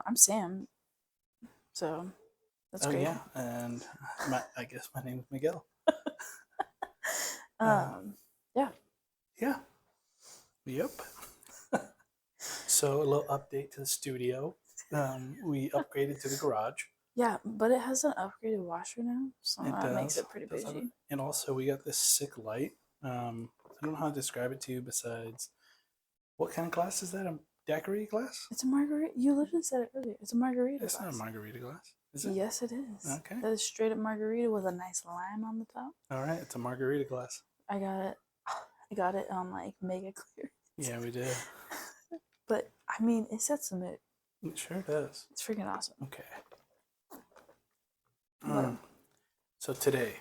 I'm Sam, so that's Oh great. yeah, and I guess my name is Miguel. Yeah. Yeah, yep. So a little update to the studio. We upgraded to the garage. Yeah, but it has an upgraded washer now, so It that makes does. it pretty Does have it. bougie. And also we got this sick light. I don't know how to describe it to you besides what kind of glass is that? A daiquiri glass? It's a margarita. You literally said it earlier. It's a margarita It's not a glass. margarita glass, is it? Yes, it is. Okay. That is straight up margarita with a nice lime on the top. All right, it's a margarita glass. I got it. I got it on like mega clear. Yeah, we did. But I mean, it sets the mood. It sure does. It's freaking awesome. Okay. But So today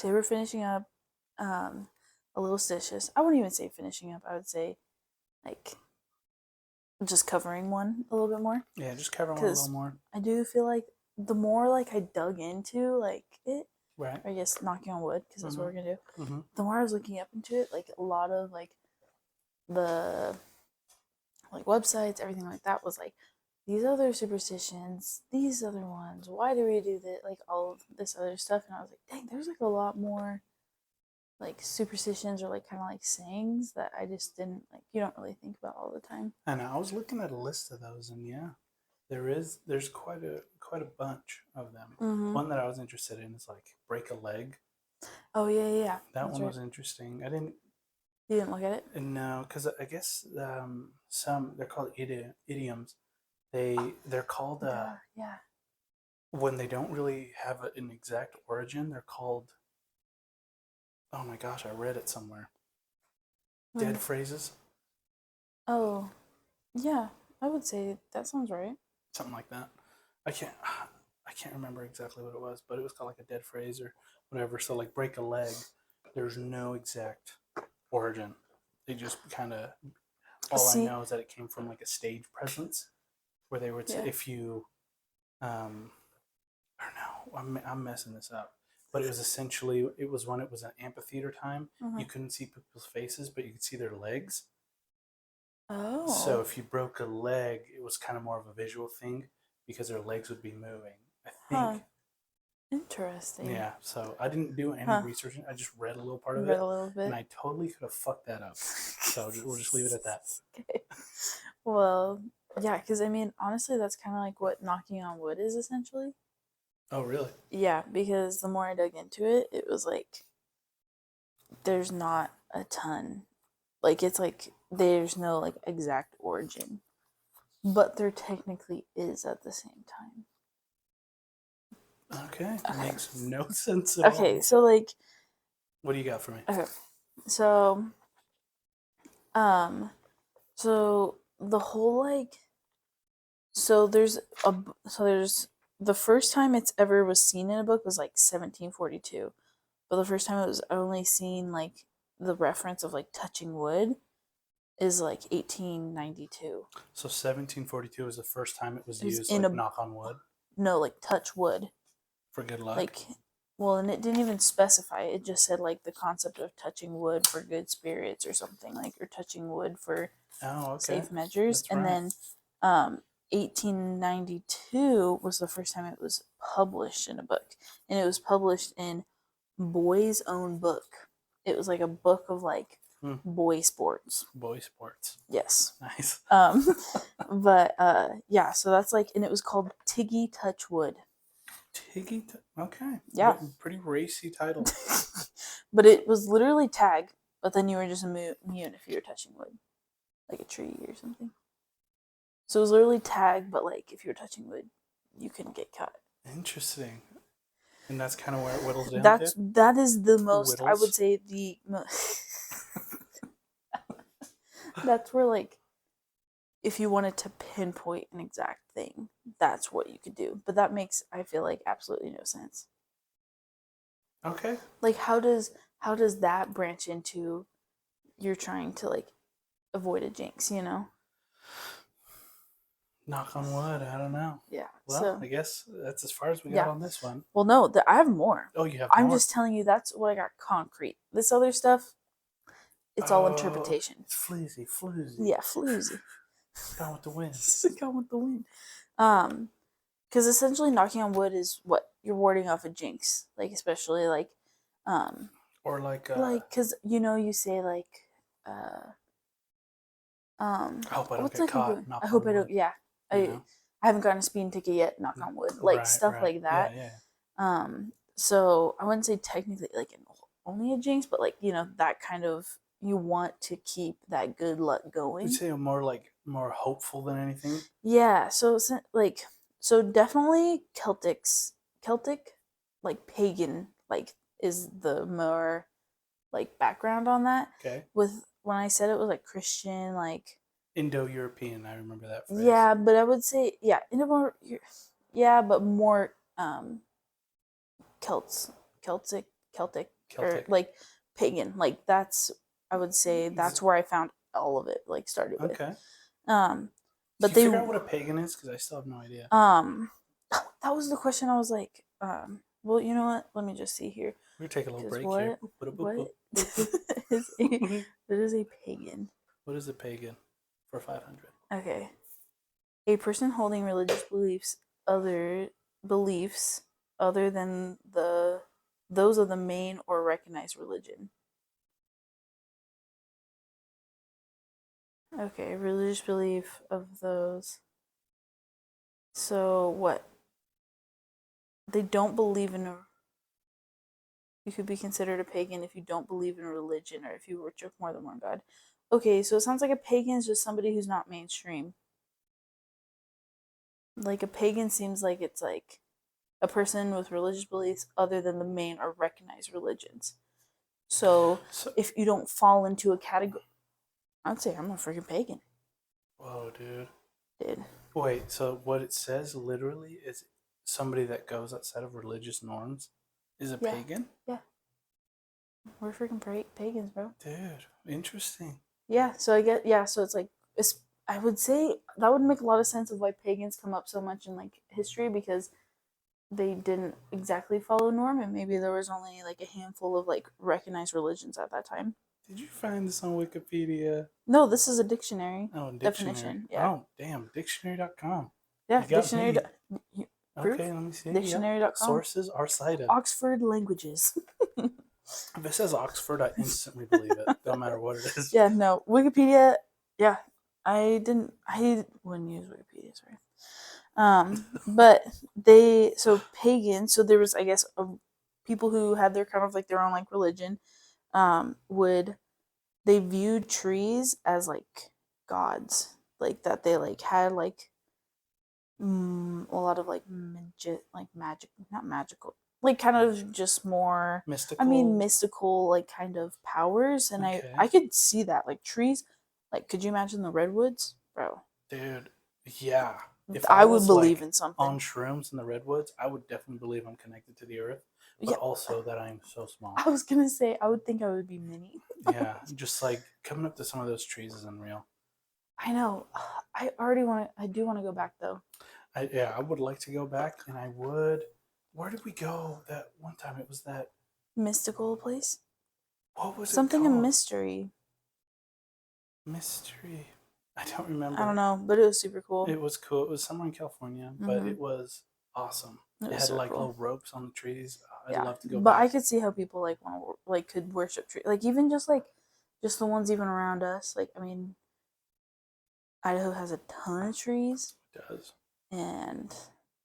we're finishing up a Little Sticious. I wouldn't even say finishing up. I would say like just covering one a little bit more. Yeah, just cover one a little more. I do feel like the more like I dug into like it, right? Or I guess knocking on wood because that's what we're gonna do. The more I was looking up into it, like a lot of like the like websites, everything like that was like these other superstitions, these other ones. Why do we do that? Like all of this other stuff, and I was like, dang, there's like a lot more like superstitions or like kind of like sayings that I just didn't like. You don't really think about all the time. And I was looking at a list of those, and yeah, there's quite a bunch of them. One that I was interested in is like break a leg. Oh yeah. That one was interesting. I didn't. You didn't look at it? No, because I guess some they're called idioms. They're called yeah. When they don't really have an exact origin, they're called. Oh my gosh, I read it somewhere. Dead phrases. Oh, yeah, I would say that sounds right. Something like that. I can't remember exactly what it was, but it was called like a dead phrase or whatever. So like break a leg, there's no exact origin. They just kind of I know is that it came from like a stage presence where they would say if you or no, I'm messing this up. But it was essentially when it was an amphitheater time. You couldn't see people's faces, but you could see their legs. Oh. So if you broke a leg, it was kind of more of a visual thing because their legs would be moving. I think. Interesting. Yeah. So I didn't do any research. I just read a little part of it. A little bit. And I totally could have fucked that up. So we'll just leave it at that. Okay. Well, yeah, because I mean, honestly, that's kind of like what knocking on wood is essentially. Oh, really? Yeah, because the more I dug into it, it was like there's not a ton. Like it's like there's no like exact origin, but there technically is at the same time. Okay. Makes no sense at all. Okay, so like what do you got for me? Okay. So so the whole like there's the first time it's ever was seen in a book was like 1742. But the first time it was only seen like the reference of like touching wood is like 1892. So 1742 was the first time it was used in like knock on wood? No, like touch wood. For good luck? Like, well, and it didn't even specify. It just said like the concept of touching wood for good spirits or something like, or touching wood for safe measures. That's and then 1892 was the first time it was published in a book. And it was published in Boy's Own Book. It was like a book of like boy sports. Boy sports. Yes. Nice. But yeah, so that's like, and it was called Tiggy Touch Wood. Tiggy? Okay. Yeah. Pretty racy title. But it was literally tag, but then you were just immune if you were touching wood. Like a tree or something. So it was literally tag, but like if you were touching wood, you couldn't get caught. Interesting. And that's kind of where it whittles down to? That is the most, I would say that's where like, if you wanted to pinpoint an exact thing, that's what you could do. But that makes, I feel like, absolutely no sense. Okay. Like how does that branch into you're trying to like avoid a jinx, you know? Knock on wood, I don't know. Yeah. Well, I guess that's as far as we got on this one. Well, no, I have more. Oh, you have more? I'm more? just telling you that's what I got concrete. This other stuff, it's all interpretation. It's floozy. Yeah, floozy. Gone with the wind. Gone with the wind. Because essentially knocking on wood is what you're warding off a jinx, like especially um, Or like, because you say uh, I hope I don't what's get like a caught. good? I Knock hope on I don't. wood. Yeah, You I know. I haven't gotten a speeding ticket yet. Knock on wood, like Right. stuff Right. like Yeah. that. Yeah. So I wouldn't say technically like only a jinx, but like that kind of you want to keep that good luck You'd going. say I'm more hopeful than anything. Yeah, so definitely Celtic like pagan like is the more like background on that. Okay. With when I said it was like Christian like Indo-European. I remember that phrase. yeah, but I would say yeah, in a more yeah, but more Celts, Celtic, Celtic, or Celtic. like pagan. Like that's I would say that's where I found all of it like started with. Okay. Um, Did but you they figure out what a pagan is? Because I still have no idea. that was the question. I was like, well, you know what? Let me just see here We're gonna take a little because break here. what Boop, is boop. what is a pagan? What is a pagan for 500? Okay, a person holding religious other beliefs other than those of the main or recognized religion. Okay, religious belief of those. So what? They don't believe in a. You could be considered a pagan if you don't believe in a religion or if you worship more than one god. Okay, so it sounds like a pagan is just somebody who's not mainstream. Like a pagan seems like it's like a person with religious beliefs other than the main or recognized religions. So So, if you don't fall into a category, I'd say I'm a freaking pagan, whoa, dude. dude. Wait, so what it says literally is somebody that goes outside of religious norms is a Yeah, pagan? yeah. We're freaking pagans, bro. Dude, interesting. Yeah, so I get yeah, so it's like it's I would say that would make a lot of sense of why pagans come up so much in like history because they didn't exactly follow norm and maybe there was only like a handful of like recognized religions at that time. Did you find this on Wikipedia? No, this is a dictionary Oh, dictionary. definition. Yeah. Oh, damn. Dictionary.com. Yeah, You got me. Okay, proof let me see. Yep. dictionary.com. Sources are cited. Oxford languages. If it says Oxford, I instantly believe it. Don't matter what it is. Yeah, no. Wikipedia, yeah. I wouldn't use Wikipedia, sorry. But so pagan, so there was, I guess, people who had their kind of like their own like religion, would they viewed trees as like gods, like that they like had like a lot of magic, not magical, like kind of just more. I mean, Mystical. mystical, like kind of powers, and I Okay. could see that like trees, like could you imagine the redwoods, bro? Dude, yeah. If I I would was believe like in something. on shrooms in the redwoods, I would definitely believe I'm connected to the earth, but Yeah, also that I'm so small. I was gonna say I would think I would be mini. Yeah, just like coming up to some of those trees is unreal. I know. I already want to. I do want to go back though. I would like to go back, and I would. Where did we go that one time? It was that. Mystical place. What was it Something a called? mystery. Mystery. I don't I don't remember. know, but it was super cool. It was cool. It was somewhere in California, but Mm-hmm. it was awesome. It It was had so like cool. little ropes on the trees. I'd Yeah, love to go but I back. could see how people like want to like could worship trees. Like even just the ones even around us. Like I mean, Idaho has a ton of trees, It does. and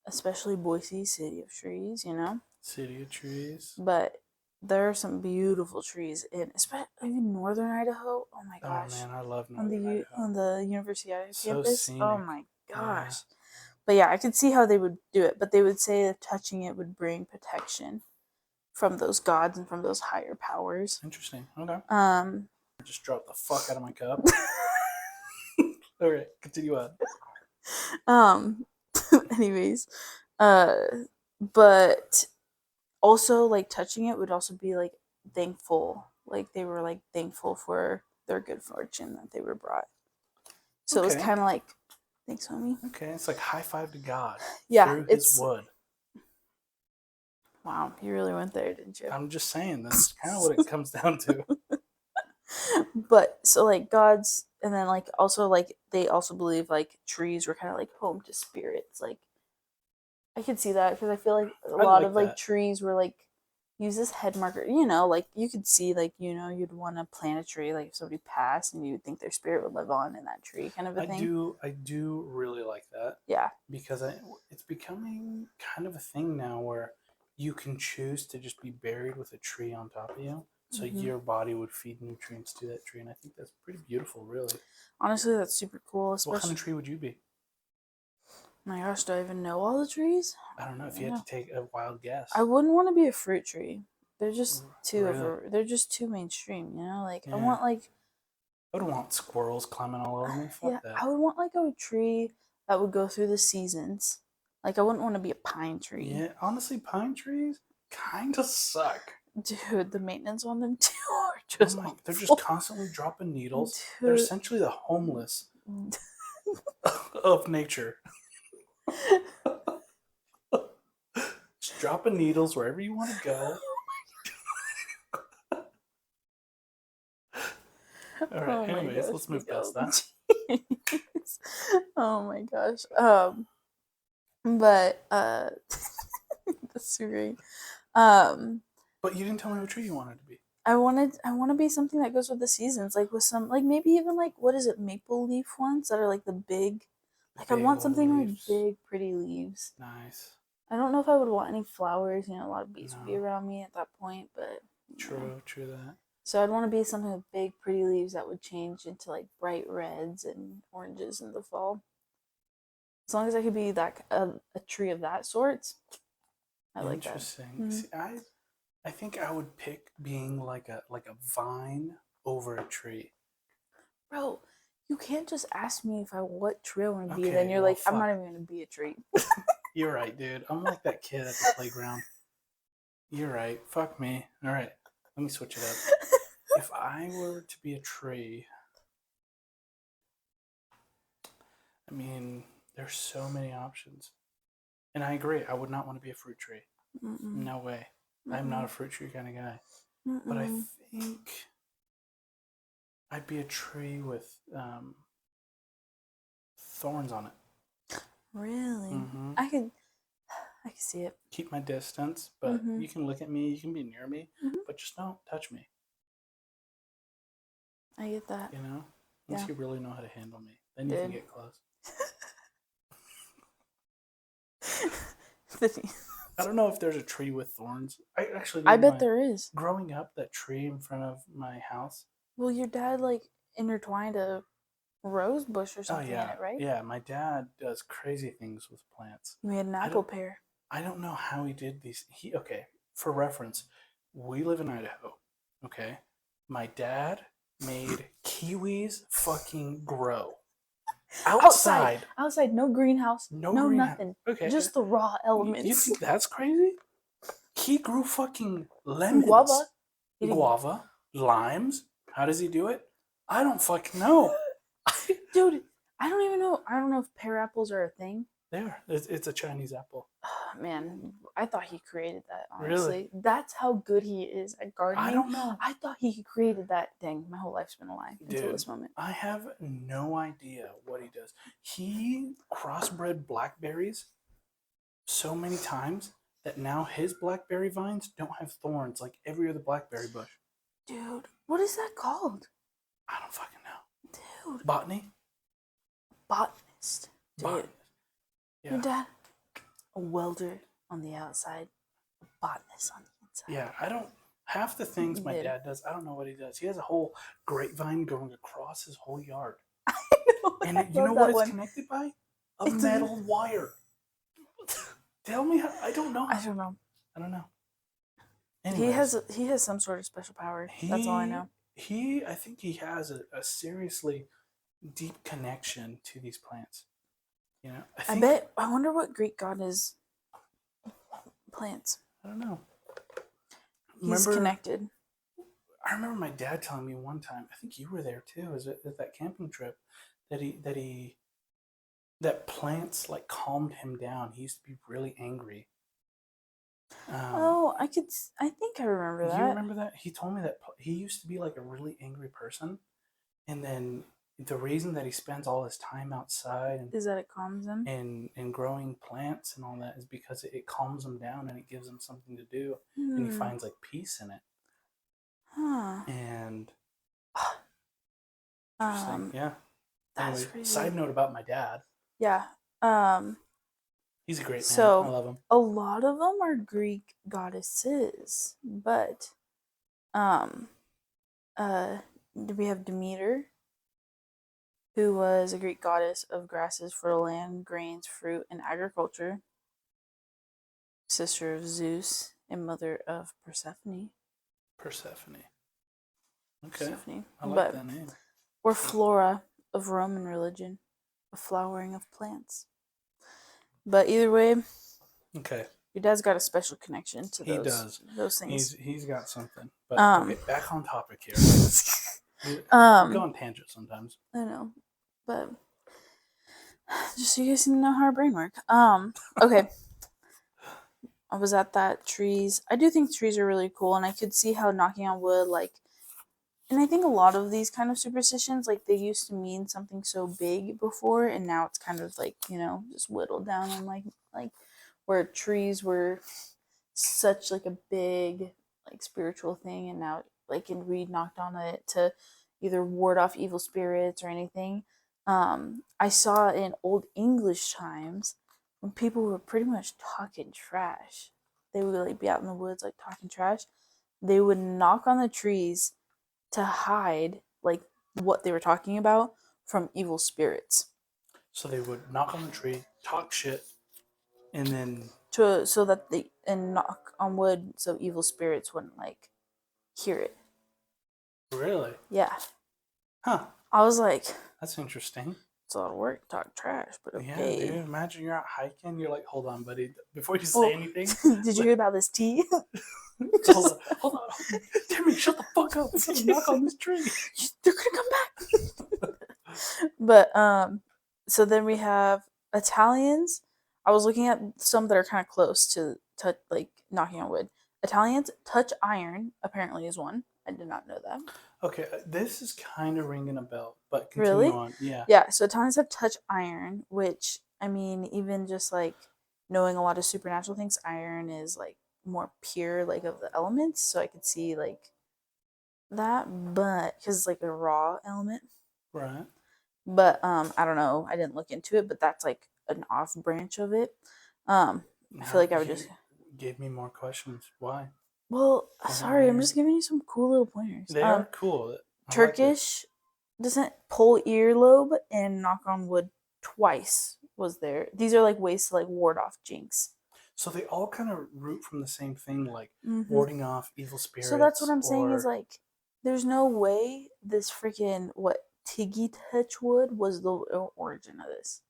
especially Boise, city of trees. City of trees. But there are some beautiful trees in, especially even northern Idaho. Oh my Oh gosh, man, I love on Northern Idaho. on the University of Idaho So campus. Oh scenic. my Yeah. gosh. But yeah, I could see how they would do it, but they would say that touching it would bring protection from those gods and from those higher powers. Interesting. Okay. Um, I just dropped the fuck out of my cup. All right, continue on. um, anyways, uh, but also like touching it would also be like thankful, like they were like thankful for their good fortune that they were brought. So it was Okay. kind of like, thanks, homie. Okay. It's like high five to God Yeah, through his it's wood. wow. You really went there, didn't you? I'm just saying that's kind of what it comes down to. But so like gods, and then like also like they also believe like trees were kind of like home to spirits. Like I could see that because I feel like a I lot of like like that. trees were like use this head marker. You know, like you could see like you'd want to plant a tree like if somebody passed and you'd think their spirit would live on in that tree, kind of a thing. I do really like that Yeah. because it's becoming kind of a thing now where you can choose to just be buried with a tree on top of you, so Hmm. your body would feed nutrients to that tree, and I think that's pretty beautiful, really. Honestly, that's super cool. What kind Especially, of tree would you be? my gosh, do I even know all the trees? I don't know if I you don't had know. to take a wild I guess. wouldn't want to be a fruit tree. They're just too Really? over. They're just too mainstream. You know, like I Yeah. want like I don't want squirrels climbing all over me. yeah, Fuck that. I would want like a tree that would go through the seasons. Like I wouldn't want to be a pine tree. Yeah, honestly, pine trees kind of suck. Dude, the maintenance on them too are Oh just my, they're just awful. constantly dropping needles. They're Dude. essentially the homeless of nature. Just dropping needles wherever you want to go. All right. Oh my Anyways, gosh, let's move Miguel. past that. Jeez. Oh my gosh. But that's so great. Um But you didn't tell me what tree you wanted to be. I want to be something that goes with the seasons, like with some like maybe even like what is it, maple leaf ones that are like the big, like I'd Big want old something with leaves. big pretty leaves. Nice. I don't know if I would want any flowers, a lot of bees would be No. around me at that point, but True. True that. so I'd want to be something with big pretty leaves that would change into like bright reds and oranges in the fall. As long as I could be that a tree of that sort, I like that. Interesting. Mm-hmm. See, I think I would pick being like a vine over a tree. Bro, you can't just ask me if I what tree I want to be, then Okay, you're well, like, I'm fuck. not even gonna be a tree. You're right, dude. I'm like that kid at the playground. You're right. Fuck me. All right. Let me switch it up. If I were to be a tree, I mean, there's so many options. And I agree. I would not want to be a fruit tree. Mm-mm, No way. I'm not a mm-mm, fruit tree kind of guy. But I mm-mm. think I'd be a tree with thorns on it. Really? Mm-hmm. I could, I could see it. Keep my distance, but Mm-hmm, you can look at me, you can be near me, mm-hmm. but just don't touch me. I get that. You know? Unless Yeah, you really know how to handle me. Then you can dude. get close. I don't know if there's a tree with thorns. I actually, I never bet mind. there is. Growing up, that tree in front of my house. Well, your dad like intertwined a rose bush or Oh something in yeah, it, right? yeah. My dad does crazy things with plants. You made an I apple don't, pear. I don't know how he did these. He okay. For reference, we live in Idaho. Okay, my dad made kiwis fucking grow Outside, outside. outside, no greenhouse, No no greenhouse. nothing, Okay, just the raw you elements. think that's crazy? He grew fucking Guava. lemons, He didn't. guava, limes. How does he do it? I don't fucking know. Dude, I don't even know. I don't know if pear apples are a thing. There, it's a Chinese apple. Man, I thought he created that, Really? honestly. That's how good he is at I gardening. don't know. I thought he created that thing. My whole life's been a lie until Dude, this moment. I have no idea what he does. He crossbred blackberries so many times that now his blackberry vines don't have thorns like every other blackberry bush. Dude, what is that called? I don't fucking know. Dude, Botany? botanist. Dude, Botanist. your Yeah. dad, a welder on the outside, a botanist on the inside. Yeah, I don't. Half the things my Dude. dad does, I don't know what he does. He has a whole grapevine going across his whole yard. And I you know love what that it's one. connected by? A It's a, metal wire. Tell me how. I don't know. I don't know. I don't know. Anyways, He has some sort of special power. That's all I he know. I think he has a seriously deep connection to these plants. You know, I bet. I wonder what Greek god is. Plants. I don't know. He's connected. I remember my dad telling me one time. I think you were there too. Was it at that camping trip that plants like calmed him down. He used to be really angry. Oh, I think I remember You that. remember that? He told me that he used to be like a really angry person, and then the reason that he spends all his time outside Is that it calms him? and growing plants and all that is because it calms him down and it gives him something to do, and he Hmm. finds like peace in it. Huh. And interesting, yeah. That's Anyway, crazy. side note about my dad. Yeah. Um, He's a great man. I so love him. a lot of them are Greek goddesses, but um, uh, we have Demeter, who was a Greek goddess of grasses, fertile land, grains, fruit, and agriculture, sister of Zeus and mother of Persephone. Persephone. Okay, Persephone, I like but that name. or Flora of Roman religion, a flowering of plants. But either way, Okay, your dad's got a special connection to he does. those things. He's got something. But okay, Um, back on topic here. We go um, on tangents sometimes. I know, but just so you guys know how our brain work. Okay, I was at that trees. I do think trees are really cool, and I could see how knocking on wood, like, and I think a lot of these kind of superstitions, like, they used to mean something so big before, and now it's kind of like, just whittled down and like where trees were such like a big like spiritual thing, and now like in Reed knocked on it to either ward off evil spirits or anything. I saw in old English times when people were pretty much talking trash. They would like be out in the woods like talking trash. They would knock on the trees to hide like what they were talking about from evil spirits. So they would knock on the tree, talk shit, and then To so that they and knock on wood so evil spirits wouldn't like hear it. really, Yeah. huh? I was like, That's interesting. it's a lot of work to talk trash, but Yeah, dude. okay. Imagine you're out hiking. You're like, hold on, buddy. Before you say Oh, anything, did you hear about this tea? hold on, hold on. Timmy, shut the fuck up. We're gonna knock on this tree. They're gonna come back. But so then we have Italians. I was looking at some that are kind of close to like knocking on wood. Italians touch iron apparently is one. I did not know that. Okay, this is kind of ringing a bell, but continue Really? on. Yeah. Yeah, so Italians have touch iron, which I mean, even just like knowing a lot of supernatural things, iron is like more pure, like of the elements. So I could see like that, but because it's like a raw element. Right. But I don't know. I didn't look into it, but that's like an off branch of it. I feel Now like I would just you gave me more questions. Why? well, I want to sorry, I'm hear. just giving you some cool little pointers. They are cool. I like it. Turkish doesn't pull earlobe and knock on wood twice was there. These are like ways to like ward off jinx. So they all kind of root from the same thing, like Hmm. warding off evil So that's what spirits, I'm saying is or. like, there's no way this freaking what Tiggy Touchwood was the origin of this.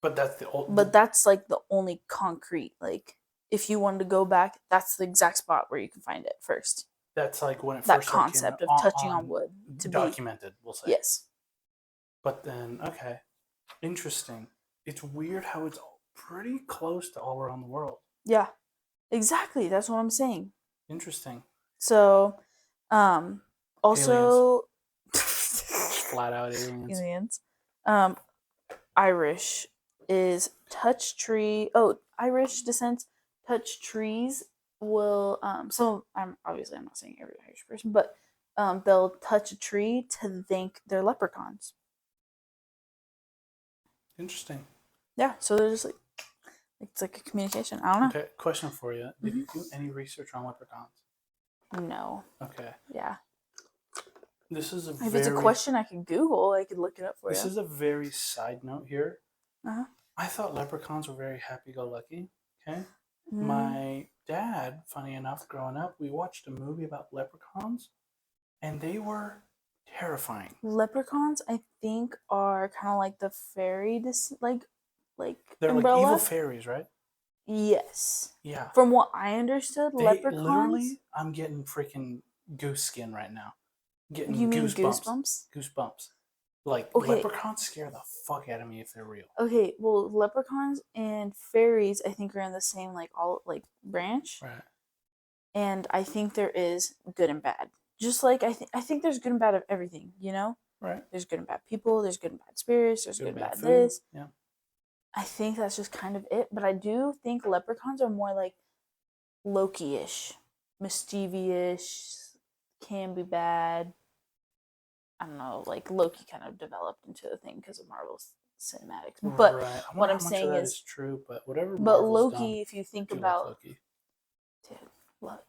But that's the old. But that's like the only concrete like if you wanted to go back, that's the exact spot where you can find it first. That's like when it That first like came concept of touching on on wood to be documented. We'll say. yes. But then okay, interesting. It's weird how it's pretty close to all around the world. Yeah. Exactly. That's what I'm saying. Interesting. So, Aliens. also Flat out aliens. aliens. Um, Irish is touch tree. Oh, Irish descent touch trees will so I'm obviously I'm not saying every Irish person, but they'll touch a tree to thank their leprechauns. Interesting. Yeah, so they're just like it's like a communication. I don't know. Okay, question for you. Did Mm-hmm. you do any research on leprechauns? No. Okay. Yeah. This is a If it's a very question I could Google, I could look it up for this you. is a very side note here. Uh-huh. I thought leprechauns were very happy-go-lucky. Okay. Mm. My dad, funny enough, growing up, we watched a movie about leprechauns, and they were terrifying. Leprechauns, I think, are kind of like the fairy, like They're like umbrella. evil fairies, right? Yes. Yeah. From what I understood, They leprechauns. literally, I'm getting freaking goose skin right now. Getting You mean goosebumps. Goosebumps. Like Okay. leprechauns scare the fuck out of me if they're real. Okay, well, leprechauns and fairies, I think, are in the same like all like branch. Right. and I think there is good and bad. Just like I think there's good and bad of everything, you know? Right. There's good and bad people, there's good and bad spirits, there's Good good and bad bad food. this. Yeah. I think that's just kind of it, but I do think leprechauns are more like Loki-ish, mischievous, can be bad. I don't know, like Loki kind of developed into a thing because of Marvel's cinematics. But Right. I what wonder I'm how much of saying that is, is true, but whatever but Marvel's done, Loki, if you think I do like about, Loki. dude, look,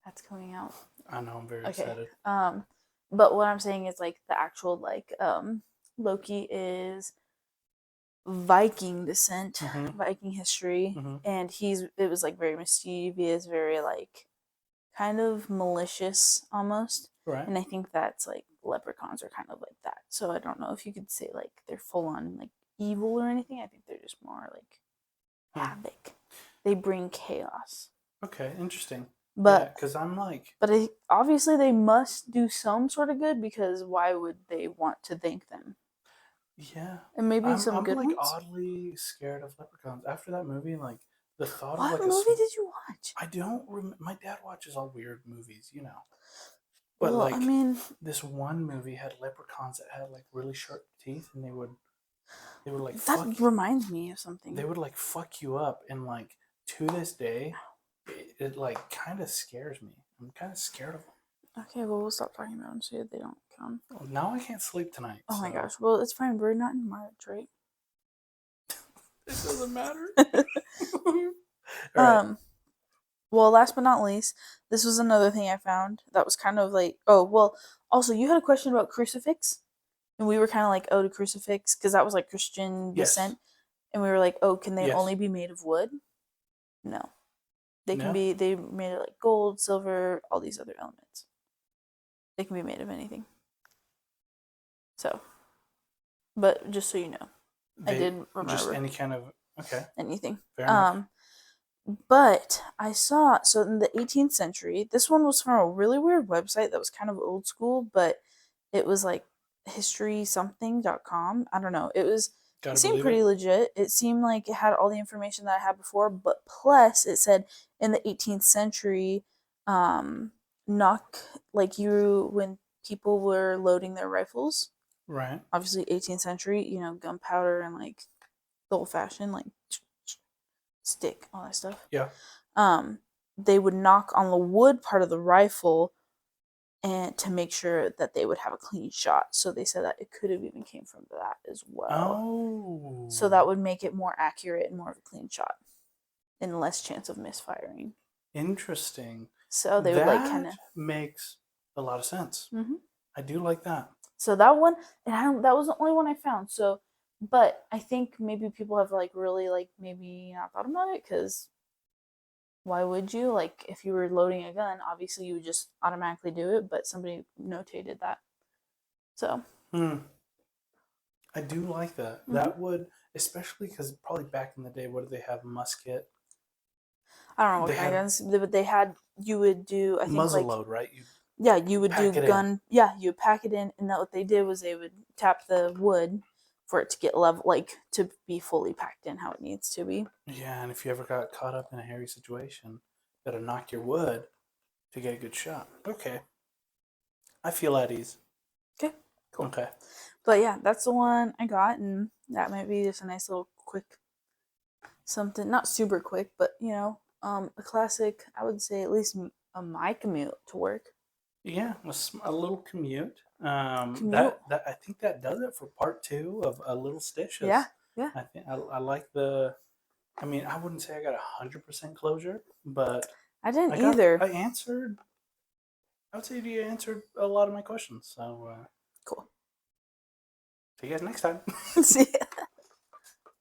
that's coming out. I know, I'm very Okay. excited. But what I'm saying is like the actual like Loki is Viking descent, Mm-hmm. Viking history, Mm-hmm. and it was like very mischievous, very like kind of malicious almost. Right. And I think that's like leprechauns are kind of like that. So I don't know if you could say like they're full on like evil or anything. I think they're just more like havoc. They bring chaos. Okay, interesting. Yeah, But because I'm like, obviously they must do some sort of good because why would they want to thank them? yeah, And maybe some I'm good like ones. oddly scared of leprechauns. After that movie, like the thought of What like movie did you watch? I don't my dad watches all weird movies, you know. But Well, I like mean, this one movie had leprechauns that had like really sharp teeth, and they would like that fuck reminds me of they something. would like fuck you up, and like to this day, it like kind of scares me. I'm kind of scared of them. Okay, well, we'll stop talking about them so they don't come. Well, now I can't sleep tonight, Oh my so gosh. Well, it's fine. We're not in March, right? it doesn't matter. All right. um. Well, last but not least, this was another thing I found that was kind of like, oh, well, also you had a question about crucifix, and we were kind of like, oh, the crucifix, because that was like Christian Yes. descent, and we were like, oh, can they Yes. only be made of wood? No, they can No. be. They made it like gold, silver, all these other elements. They can be made of anything. So, but just so you know, I They did just remember any kind of okay. anything. Fair enough. But I saw so in the 18th century, this one was from a really weird website that was kind of old school, but it was like historysomething.com. I don't know. It Gotta seemed believe it. pretty legit. It seemed like it had all the information that I had before, but plus it said in the 18th century, knock like you when people were loading their rifles, Right. obviously 18th century, gunpowder and like the old fashioned like stick, all that stuff. Yeah. Um, they would knock on the wood part of the rifle and to make sure that they would have a clean shot. So they said that it could have even came from that as well. Oh. So that would make it more accurate and more of a clean shot and less chance of misfiring. Interesting. So they would like kind That of. makes a lot of sense. Mm-hmm. I do like that. So that one, and that was the only one I found. So, but I think maybe people have like really like maybe not thought about it because why would you? Like, if you were loading a gun, obviously you would just automatically do it, but somebody notated that. So, Hmm. I do like that. mm-hmm. That would, especially because probably back in the day, what did they have? Musket. I don't know what They kind of had guns, but they had, you would do, I think, muzzle like, load, right? You yeah, you would do pack it in. you would pack it in, and that what they did was they would tap the wood for it to get level, like, to be fully packed in how it needs to be. Yeah, and if you ever got caught up in a hairy situation, gotta knock your wood to get a good shot. Okay. I feel at ease. Okay, cool. Okay. But yeah, that's the one I got, and that might be just a nice little quick something, not super quick, but a classic. I would say at least a my commute to work. Yeah, a little commute. Commute. That I think that does it for part two of a Little Yeah, Sticious. yeah. I think I like the. I mean, I wouldn't say I got 100% closure, but I didn't either. I answered. I would say you answered a lot of my questions. So, Cool. see you guys next time. See ya.